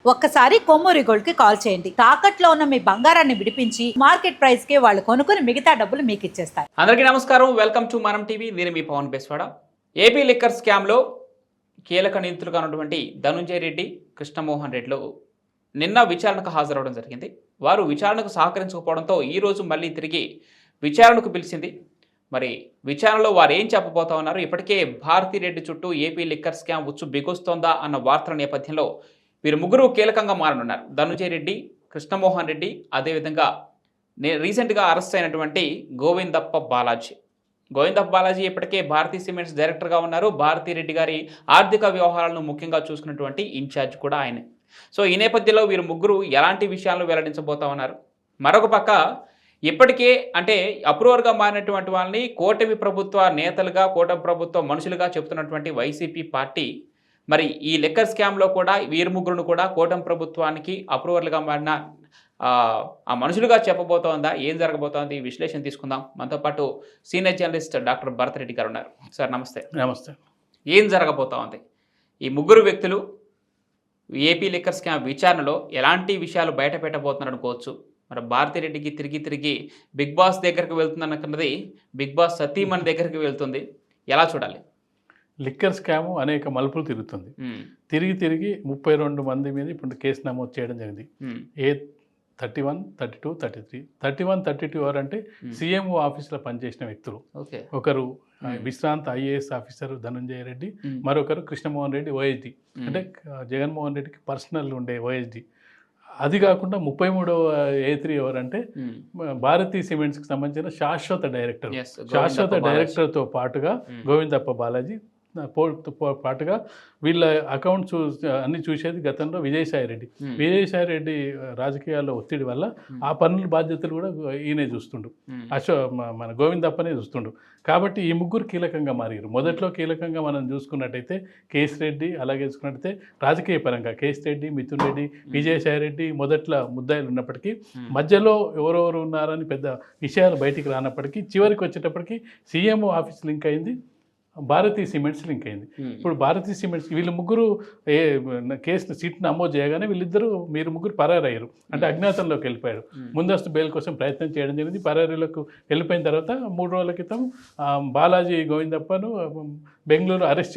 ఒక్కసారి కొమ్మూరి గోల్డ్ కి కాల్ చేయండి. తాకట్లో ఉన్న మీ బంగారాన్ని విడిపించి మార్కెట్ ప్రైస్ కి వాళ్ళు కొనుక్కుని మిగతా డబ్బులు మీకు ఇచ్చేస్తారు. అందరికీ నమస్కారం. Welcome to Manam TV. నేను మీ Pawan Beswada. AP liquor scam లో కీలక నిందితులుగా ఉన్నటువంటి ధనుంజయ రెడ్డి, కృష్ణమోహన్ రెడ్డిలు నిన్న విచారణకు హాజరవడం జరిగింది. వారు విచారణకు సహకరించకపోవడంతో ఈ రోజు మళ్ళీ తిరిగి విచారణకు పిలిచింది. మరి విచారణలో వారు ఏం చెప్పబోతా ఉన్నారు? ఇప్పటికే భారతిరెడ్డి చుట్టూ ఏపీ లిక్కర్ స్కామ్ ఉచ్చు బిగుస్తోందా అన్న వార్తల నేపథ్యంలో వీరు ముగ్గురు కీలకంగా మారనున్నారు. ధనుంజయ రెడ్డి, కృష్ణమోహన్ రెడ్డి, అదేవిధంగా రీసెంట్గా అరెస్ట్ అయినటువంటి గోవిందప్ప బాలాజీ. గోవిందప్ప బాలాజీ ఇప్పటికే భారతీ సిమెంట్స్ డైరెక్టర్గా ఉన్నారు. భారతిరెడ్డి గారి ఆర్థిక వ్యవహారాలను ముఖ్యంగా చూసుకున్నటువంటి ఇన్ఛార్జ్ కూడా ఆయనే. సో ఈ నేపథ్యంలో వీరు ముగ్గురు ఎలాంటి విషయాలను వెల్లడించబోతా ఉన్నారు? మరొక పక్క ఇప్పటికే అంటే అప్రూవర్గా మారినటువంటి వాళ్ళని కూటమి ప్రభుత్వ నేతలుగా, కూటమి ప్రభుత్వ మనుషులుగా చెబుతున్నటువంటి వైసీపీ పార్టీ మరి ఈ లిక్కర్ స్కామ్లో కూడా వీరు ముగ్గురును కూడా కూటమి ప్రభుత్వానికి అప్రూవర్లుగా మారిన ఆ మనుషులుగా చెప్పబోతోందా? ఏం జరగబోతోంది? విశ్లేషణ తీసుకుందాం. మనతో పాటు సీనియర్ జర్నలిస్ట్ డాక్టర్ భరతరెడ్డి గారు ఉన్నారు. సార్ నమస్తే. నమస్తే. ఏం జరగబోతోంది? ఈ ముగ్గురు వ్యక్తులు ఏపీ లిక్కర్ స్కామ్ విచారణలో ఎలాంటి విషయాలు బయట పెట్టబోతున్నారు అనుకోవచ్చు? మరి భారతిరెడ్డికి తిరిగి బిగ్ బాస్ దగ్గరికి వెళ్తుందన్నది బిగ్ బాస్ సతీమణి దగ్గరికి వెళ్తుంది. ఎలా చూడాలి? లిక్కర్ స్కామ్ అనేక మలుపులు తిరుగుతుంది. తిరిగి 32 మంది మీద ఇప్పుడు కేసు నమోదు చేయడం జరిగింది. 31, 32, 33. 31, 32 ఎవరంటే సీఎంఓ ఆఫీసులో పనిచేసిన వ్యక్తులు. ఒకరు విశ్రాంత ఐఏఎస్ ఆఫీసర్ ధనుంజయ రెడ్డి, మరొకరు కృష్ణమోహన్ రెడ్డి ఓఎస్డి, అంటే జగన్మోహన్ రెడ్డికి పర్సనల్ ఉండే ఓఎస్డి. అది కాకుండా 33వ A3 ఎవరంటే భారతీ సిమెంట్స్కి సంబంధించిన శాశ్వత డైరెక్టర్తో పాటుగా గోవిందప్ప బాలాజీ పాటుగా వీళ్ళ అకౌంట్స్ అన్ని చూసేది గతంలో విజయసాయి రెడ్డి రాజకీయాల్లో ఒత్తిడి వల్ల ఆ పనుల బాధ్యతలు కూడా ఈయనే చూస్తుండు, మన గోవిందప్పనే చూస్తుండు. కాబట్టి ఈ ముగ్గురు కీలకంగా మారారు. మొదట్లో కీలకంగా మనం చూసుకున్నట్టయితే కేఎస్ రెడ్డి, అలాగే చూసుకున్నట్టయితే రాజకీయ పరంగా కేఎస్ రెడ్డి, మిథున్ రెడ్డి, విజయసాయి రెడ్డి మొదట్లో ముద్దాయిలు ఉన్నప్పటికీ మధ్యలో ఎవరెవరు ఉన్నారని పెద్ద విషయాలు బయటికి రానప్పటికీ చివరికి వచ్చేటప్పటికి సీఎంఓ ఆఫీస్ లింక్ అయింది, భారతీ సిమెంట్స్ లింక్ అయింది. ఇప్పుడు భారతీ సిమెంట్స్ వీళ్ళు ముగ్గురు కేసు సీట్ నమోదు చేయగానే మీరు ముగ్గురు పరారయ్యారు, అంటే అజ్ఞాతంలోకి వెళ్ళిపోయారు. ముందస్తు బెయిల్ కోసం ప్రయత్నం చేయడం జరిగింది. పరారీలోకి వెళ్ళిపోయిన తర్వాత 3 రోజుల క్రితం బాలాజీ గోవిందప్పను బెంగళూరు అరెస్ట్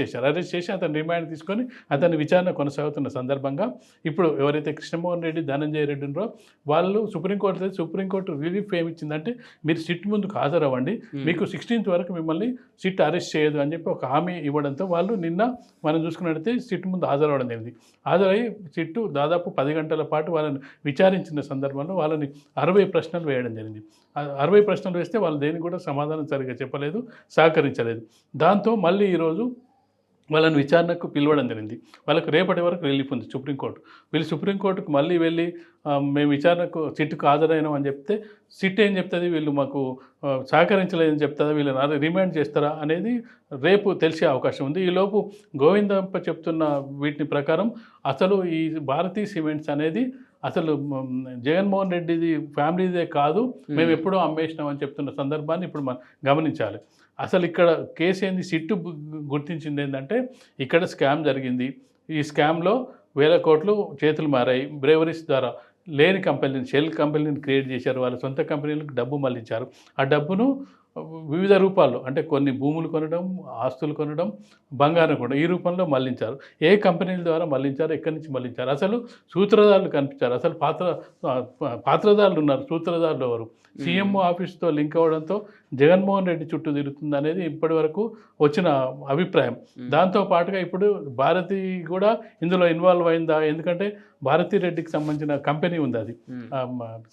చేసి అతను రిమాండ్ తీసుకొని అతని విచారణ కొనసాగుతున్న సందర్భంగా ఇప్పుడు ఎవరైతే కృష్ణమోహన్ రెడ్డి, ధనంజయ రెడ్డి ఉన్నారో వాళ్ళు సుప్రీంకోర్టు రిలీఫ్ ఏమిచ్చిందంటే మీరు సిట్ ముందుకు హాజరవ్వండి, మీకు 16th వరకు మిమ్మల్ని సిట్ అరెస్ట్ చేయదు అని చెప్పి ఒక హామీ ఇవ్వడంతో వాళ్ళు నిన్న మనం చూసుకున్నట్టయితే సిట్ ముందు హాజరవ్వడం జరిగింది. హాజరయ్యి సిట్టు దాదాపు 10 గంటల పాటు వాళ్ళని విచారించిన సందర్భంలో వాళ్ళని 60 ప్రశ్నలు వేయడం జరిగింది. 60 ప్రశ్నలు వేస్తే వాళ్ళు దేనికి కూడా సమాధానం సరిగ్గా చెప్పలేదు, సహకరించలేదు. దాంతో మళ్ళీ ఈరోజు వాళ్ళని విచారణకు పిలవడం జరిగింది. వాళ్ళకు రేపటి వరకు రిలీఫ్ ఉంది సుప్రీంకోర్టు. వీళ్ళు సుప్రీంకోర్టుకు మళ్ళీ వెళ్ళి మేము విచారణకు సిట్కు హాజరైనాం అని చెప్తే సిట్ ఏం చెప్తుంది, వీళ్ళు మాకు సహకరించలేదని చెప్తుందా, వీళ్ళని రిమాండ్ చేస్తారా అనేది రేపు తెలిసే అవకాశం ఉంది. ఈలోపు గోవిందప్ప చెప్తున్న వీటిని ప్రకారం అసలు ఈ భారతీ సిమెంట్స్ అనేది అసలు జగన్మోహన్ రెడ్డిది ఫ్యామిలీదే కాదు, మేము ఎప్పుడో అమ్మేసినాం అని చెప్తున్న సందర్భాన్ని ఇప్పుడు మనం గమనించాలి. అసలు ఇక్కడ కేసు ఏంది, సిట్టు గుర్తించింది ఏంటంటే ఇక్కడ స్కామ్ జరిగింది, ఈ స్కామ్లో 1000 కోట్లు చేతులు మారాయి, బ్రేవరీస్ ద్వారా లేని కంపెనీని, షెల్ కంపెనీని క్రియేట్ చేశారు, వాళ్ళ సొంత కంపెనీలకు డబ్బు మళ్లించారు. ఆ డబ్బును వివిధ రూపాల్లో అంటే కొన్ని భూములు కొనడం, ఆస్తులు కొనడం, బంగారం కొనడం, ఈ రూపంలో మళ్లించారు. ఏ కంపెనీల ద్వారా మళ్లించారు, ఎక్కడి నుంచి మళ్లించారు, అసలు సూత్రధారులు కనిపించారు, అసలు పాత్రధారులు ఉన్నారు, సూత్రధారులు ఎవరు, సీఎంఓ ఆఫీస్తో లింక్ అవ్వడంతో జగన్మోహన్ రెడ్డి చుట్టూ తిరుగుతుంది అనేది ఇప్పటి వరకు వచ్చిన అభిప్రాయం. దాంతో పాటుగా ఇప్పుడు భారతి కూడా ఇందులో ఇన్వాల్వ్ అయిందా, ఎందుకంటే భారతిరెడ్డికి సంబంధించిన కంపెనీ ఉంది, అది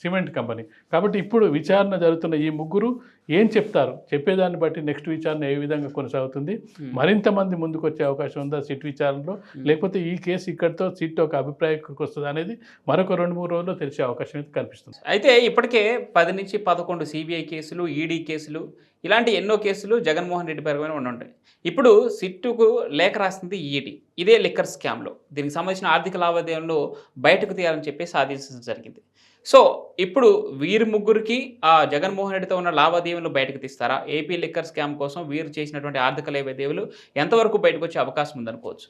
సిమెంట్ కంపెనీ. కాబట్టి ఇప్పుడు విచారణ జరుగుతున్న ఈ ముగ్గురు ఏం చెప్తారు, చెప్పేదాన్ని బట్టి నెక్స్ట్ విచారణ ఏ విధంగా కొనసాగుతుంది, మరింత మంది ముందుకు వచ్చే అవకాశం ఉందా సిట్ విచారణలో, లేకపోతే ఈ కేసు ఇక్కడితో సిట్ ఒక అభిప్రాయానికి వస్తుంది అనేది మరొక 2-3 రోజుల్లో తెలిసే అవకాశం అయితే కనిపిస్తుంది. అయితే ఇప్పటికే 10 నుంచి 11 సిబిఐ కేసులు, ఈడీ కేసులు, ఇలాంటి ఎన్నో కేసులు జగన్మోహన్ రెడ్డి పైన ఉంటాయి. ఇప్పుడు సిట్టుకు లేఖ రాసింది ఈడీ, ఇదే లిక్కర్ స్కామ్లో దీనికి సంబంధించిన ఆర్థిక లావాదేవీలను బయటకు తీయాలని చెప్పేసి ఆదేశించడం జరిగింది. సో ఇప్పుడు వీరి ముగ్గురికి ఆ జగన్మోహన్ రెడ్డితో ఉన్న లావాదేవీలు బయటకు తీస్తారా? ఏపీ లిక్కర్ స్కామ్ కోసం వీరు చేసినటువంటి ఆర్థిక లావాదేవీలు ఎంతవరకు బయటకు వచ్చే అవకాశం ఉందనుకోవచ్చు?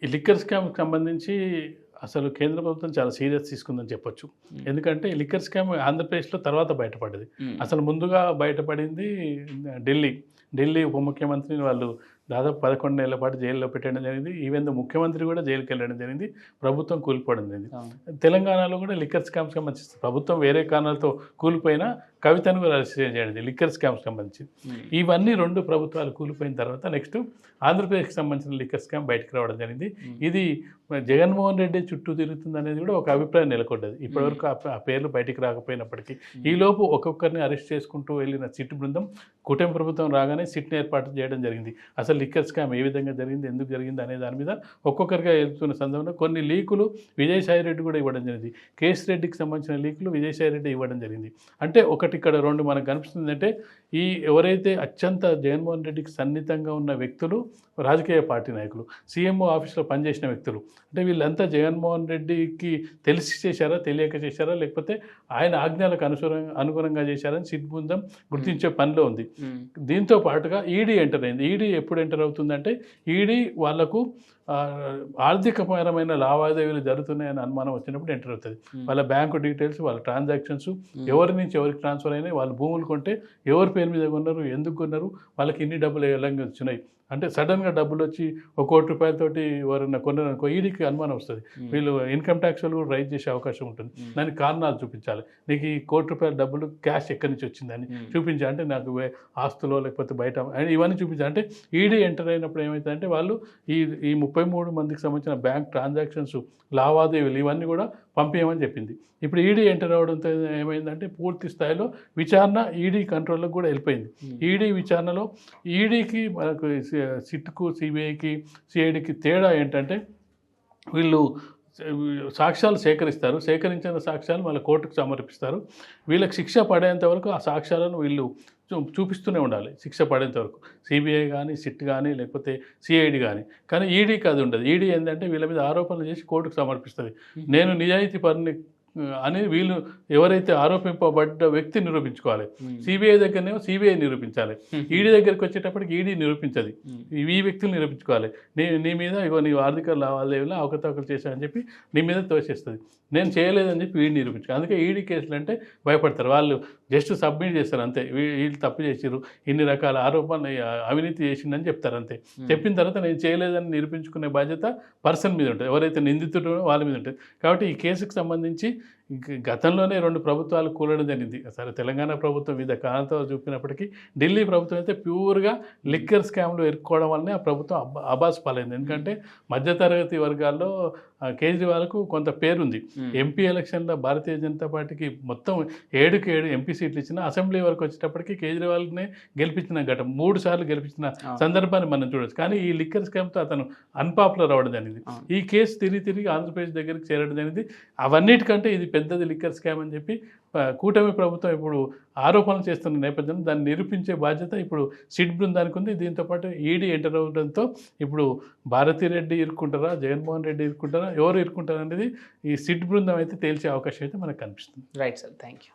ఈ లిక్కర్ స్కామ్కి సంబంధించి అసలు కేంద్ర ప్రభుత్వం చాలా సీరియస్ తీసుకుందని చెప్పొచ్చు. ఎందుకంటే లిక్కర్ స్కామ్ ఆంధ్రప్రదేశ్లో తర్వాత బయటపడ్డది. అసలు ముందుగా బయటపడింది ఢిల్లీ ఉప ముఖ్యమంత్రిని వాళ్ళు దాదాపు 11 నెలల పాటు జైల్లో పెట్టడం జరిగింది. ఈవెన్ ముఖ్యమంత్రి కూడా జైలుకి వెళ్ళడం జరిగింది. ప్రభుత్వం కూలిపోవడం జరిగింది. తెలంగాణలో కూడా లిక్కర్ స్కామ్స్ సంబంధించి ప్రభుత్వం వేరే కారణాలతో కూలిపోయినా కవితను కూడా అరెస్ట్ చేయడం లిక్కర్ స్కామ్స్ సంబంధించి. ఇవన్నీ 2 ప్రభుత్వాలు కూలిపోయిన తర్వాత నెక్స్ట్ ఆంధ్రప్రదేశ్కి సంబంధించిన లిక్కర్ స్కామ్ బయటకు రావడం జరిగింది. ఇది జగన్మోహన్ రెడ్డి చుట్టూ తిరుగుతుంది అనేది కూడా ఒక అభిప్రాయం నెలకొన్నది. ఇప్పటివరకు ఆ పేర్లు బయటికి రాకపోయినప్పటికీ ఈలోపు ఒక్కొక్కరిని అరెస్ట్ చేసుకుంటూ వెళ్ళిన సిట్ బృందం కూటమి ప్రభుత్వం రాగానే సిట్ని ఏర్పాటు చేయడం జరిగింది. అసలు లిక్కర్ స్కామ్ ఏ విధంగా జరిగింది, ఎందుకు జరిగింది అనే దాని మీద ఒక్కొక్కరిగా వెళ్తున్న సందర్భంలో కొన్ని లీకులు విజయసాయి రెడ్డి కూడా ఇవ్వడం జరిగింది. కేసు రెడ్డికి సంబంధించిన లీకులు విజయసాయి రెడ్డి ఇవ్వడం జరిగింది. అంటే ఒకటి ఇక్కడ 2 మనకు కనిపిస్తుంది. అంటే ఈ ఎవరైతే అత్యంత జగన్మోహన్ రెడ్డికి సన్నిహితంగా ఉన్న వ్యక్తులు రాజకీయ పార్టీ నాయకులు, సీఎంఓ ఆఫీస్లో పనిచేసిన వ్యక్తులు, అంటే వీళ్ళంతా జగన్మోహన్ రెడ్డికి తెలిసి చేశారా, తెలియక చేశారా, లేకపోతే ఆయన ఆజ్ఞలకు అనుగుణంగా చేశారని సిట్ బృందం గుర్తించే పనిలో ఉంది. దీంతో పాటుగా ఈడీ ఎంటర్ అయింది. ఈడీ ఎప్పుడు ఎంటర్ అవుతుందంటే ఈడీ వాళ్లకు ఆర్థికపరమైన లావాదేవీలు జరుగుతున్నాయని అనుమానం వచ్చినప్పుడు ఎంటర్ అవుతుంది. వాళ్ళ బ్యాంకు డీటెయిల్స్, వాళ్ళ ట్రాన్సాక్షన్స్, ఎవరి నుంచి ఎవరికి ట్రాన్స్ఫర్ అయినాయి, వాళ్ళు భూములు కొంటే ఎవరి పేరు మీద కొన్నారు, ఎందుకు కొన్నారు, వాళ్ళకి ఇన్ని డబ్బులు ఎలా వచ్చినాయి, అంటే సడన్గా డబ్బులు వచ్చి ₹1 కోటి ఎవరైనా కొన్నారనుకో ఈడీకి అనుమానం వస్తుంది. వీళ్ళు ఇన్కమ్ ట్యాక్స్ వాళ్ళు కూడా రైజ్ చేసే అవకాశం ఉంటుంది. దానికి కారణాలు చూపించాలి. నీకు ఈ ₹1 కోటి డబ్బులు క్యాష్ ఎక్కడి నుంచి వచ్చిందని చూపించాలి. అంటే నాకు ఆస్తులో లేకపోతే బయట ఇవన్నీ చూపించాలి. అంటే ఈడీ ఎంటర్ అయినప్పుడు ఏమవుతుందంటే వాళ్ళు ఈ 33 మందికి సంబంధించిన బ్యాంక్ ట్రాన్సాక్షన్స్, లావాదేవీలు ఇవన్నీ కూడా పంపించమని చెప్పింది. ఇప్పుడు ఈడీ ఎంటర్ అవడంతో ఏమైందంటే పూర్తి స్థాయిలో విచారణ ఈడీ కంట్రోల్లోకి కూడా వెళ్ళిపోయింది. ఈడీ విచారణలో ఈడీకి మనకు సిట్కు, సిబిఐకి, సిఐడికి తేడా ఏంటంటే వీళ్ళు సాక్ష్యాలు సేకరిస్తారు. సేకరించిన సాక్ష్యాలు మళ్ళీ కోర్టుకు సమర్పిస్తారు. వీళ్ళకి శిక్ష పడేంత వరకు ఆ సాక్ష్యాలను వీళ్ళు చూపిస్తూనే ఉండాలి శిక్ష పడేంత వరకు. సిబిఐ కానీ, సిట్ కానీ, లేకపోతే సిఐడి కానీ ఈడీకి అది ఉండదు. ఈడీ ఏంటంటే వీళ్ళ మీద ఆరోపణలు చేసి కోర్టుకు సమర్పిస్తుంది. నేను నిజాయితీ పరుని అని వీళ్ళు ఎవరైతే ఆరోపింపబడ్డ వ్యక్తి నిరూపించుకోవాలి. సిబిఐ దగ్గరనేమో సిబిఐ నిరూపించాలి. ఈడీ దగ్గరికి వచ్చేటప్పటికి ఈడీ నిరూపించదు. ఈ వ్యక్తులు నిరూపించుకోవాలి. నీ మీద ఇగో నీ ఆర్థిక లావాదేవీలో అవకతవకలు చేశానని చెప్పి నీ మీద తోసేస్తుంది. నేను చేయలేదని చెప్పి వీడిని నిరూపించుకోవాలి. అందుకే ఈడీ కేసులు అంటే భయపడతారు. వాళ్ళు జస్ట్ సబ్మిట్ చేస్తారు అంతే. వీళ్ళు తప్పు చేసిరు, ఇన్ని రకాల ఆరోపణలు, అవినీతి చేసిందని చెప్తారు అంతే. చెప్పిన తర్వాత నేను చేయలేదని నిరూపించుకునే బాధ్యత పర్సన్ మీద ఉంటుంది, ఎవరైతే నిందితుడో వాళ్ళ మీద ఉంటుంది. కాబట్టి ఈ కేసుకు సంబంధించి గతంలోనే 2 ప్రభుత్వాలు కూలడం జరిగింది. సరే తెలంగాణ ప్రభుత్వం వివిధ కారణాలతో చూపినప్పటికీ ఢిల్లీ ప్రభుత్వం అయితే ప్యూర్గా లిక్కర్ స్కామ్లు ఎరుక్కోవడం వల్లనే ఆ ప్రభుత్వం అబాస్ పాలైంది. ఎందుకంటే మధ్యతరగతి వర్గాల్లో కేజ్రీవాల్కు కొంత పేరుంది. ఎంపీ ఎలక్షన్లో భారతీయ జనతా పార్టీకి మొత్తం 7కి 7 ఎంపీ సీట్లు ఇచ్చిన, అసెంబ్లీ వరకు వచ్చేటప్పటికి కేజ్రీవాల్నే గెలిపించిన ఘటన 3 సార్లు గెలిపించిన సందర్భాన్ని మనం చూడవచ్చు. కానీ ఈ లిక్కర్ స్కామ్తో అతను అన్పాపులర్ అవ్వడం జరిగింది. ఈ కేసు తిరిగి ఆంధ్రప్రదేశ్ దగ్గరికి చేరడం జరిగింది. అవన్నిటికంటే ఇది పెద్దది లిక్కర్ స్కామ్ అని చెప్పి కూటమి ప్రభుత్వం ఇప్పుడు ఆరోపణలు చేస్తున్న నేపథ్యంలో దాన్ని నిరూపించే బాధ్యత ఇప్పుడు సిట్ బృందానికి ఉంది. దీంతోపాటు ఈడీ ఎంటర్ అవ్వడంతో ఇప్పుడు భారతిరెడ్డి ఇరుక్కుంటారా, జగన్మోహన్ రెడ్డి ఇరుక్కుంటారా, ఎవరు ఇరుక్కుంటారా అనేది ఈ సిట్ బృందం అయితే తేల్చే అవకాశం అయితే మనకు కనిపిస్తుంది. Right sir, thank you.